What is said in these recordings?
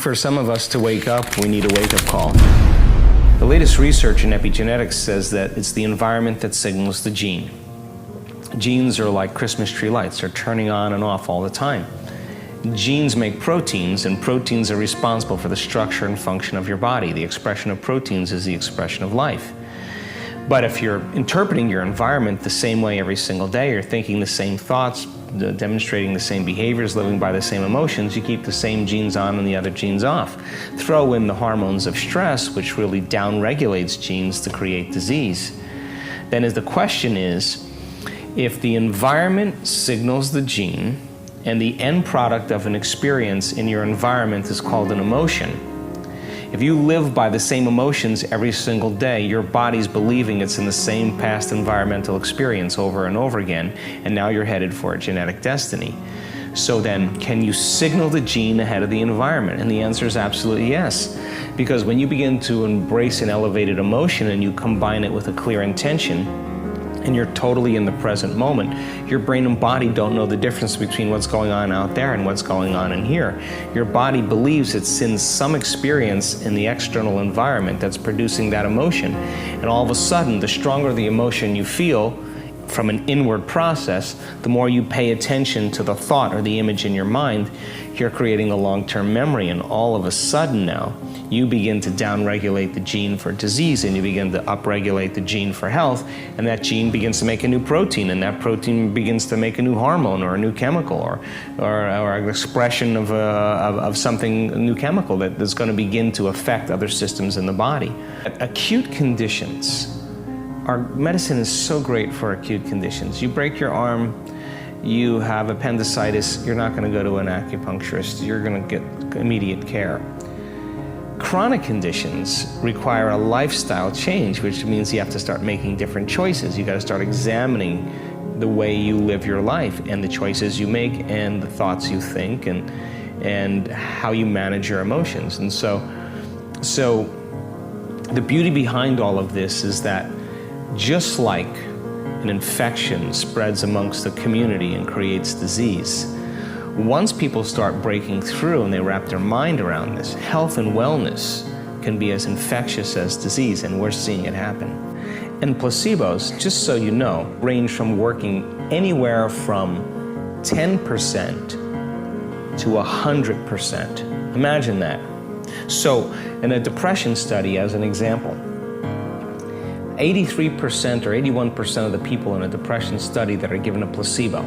For some of us to wake up, we need a wake-up call. The latest research in epigenetics says that it's the environment that signals the gene. Genes are like Christmas tree lights. They're turning on and off all the time. Genes make proteins, and proteins are responsible for the structure and function of your body. The expression of proteins is the expression of life. But if you're interpreting your environment the same way every single day, you're thinking the same thoughts, demonstrating the same behaviors, living by the same emotions, you keep the same genes on and the other genes off. Throw in the hormones of stress, which really downregulates genes to create disease. Then the question is, if the environment signals the gene, and the end product of an experience in your environment is called an emotion, if you live by the same emotions every single day, your body's believing it's in the same past environmental experience over and over again, and now you're headed for a genetic destiny. So then, can you signal the gene ahead of the environment? And the answer is absolutely yes. Because when you begin to embrace an elevated emotion and you combine it with a clear intention, and you're totally in the present moment, your brain and body don't know the difference between what's going on out there and what's going on in here. Your body believes it's in some experience in the external environment that's producing that emotion. And all of a sudden, the stronger the emotion you feel from an inward process, the more you pay attention to the thought or the image in your mind, you're creating a long-term memory. And all of a sudden now, you begin to downregulate the gene for disease, and you begin to upregulate the gene for health, and that gene begins to make a new protein, and that protein begins to make a new hormone or a new chemical or an expression of something, a new chemical that's going to begin to affect other systems in the body. Acute conditions. Our medicine is so great for acute conditions. You break your arm, you have appendicitis, you're not going to go to an acupuncturist, you're going to get immediate care. Chronic conditions require a lifestyle change, which means you have to start making different choices. You got to start examining the way you live your life and the choices you make and the thoughts you think and how you manage your emotions. And so the beauty behind all of this is that just like an infection spreads amongst the community and creates disease, once people start breaking through and they wrap their mind around this, health and wellness can be as infectious as disease, and we're seeing it happen. And placebos, just so you know, range from working anywhere from 10% to 100%. Imagine that. So in a depression study, as an example, 83% or 81% of the people in a depression study that are given a placebo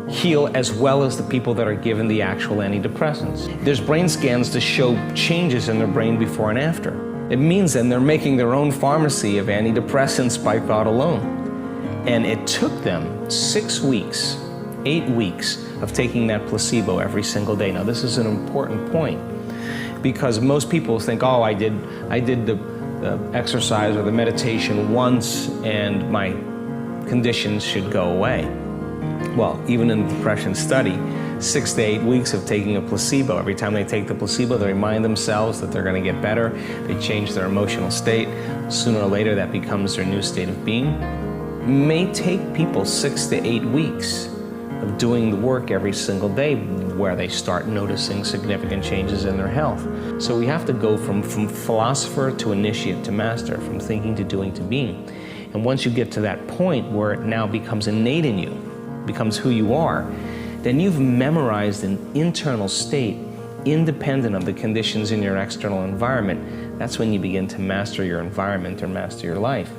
heal as well as the people that are given the actual antidepressants. There's brain scans to show changes in their brain before and after. It means then they're making their own pharmacy of antidepressants by thought alone. And it took them 6 weeks, 8 weeks of taking that placebo every single day. Now this is an important point because most people think, oh, I did the exercise or the meditation once and my conditions should go away. Well, even in the depression study, 6 to 8 weeks of taking a placebo. Every time they take the placebo, they remind themselves that they're going to get better. They change their emotional state. Sooner or later, that becomes their new state of being. It may take people 6 to 8 weeks of doing the work every single day where they start noticing significant changes in their health. So we have to go from philosopher to initiate to master, from thinking to doing to being. And once you get to that point where it now becomes innate in you, becomes who you are, then you've memorized an internal state independent of the conditions in your external environment. That's when you begin to master your environment or master your life.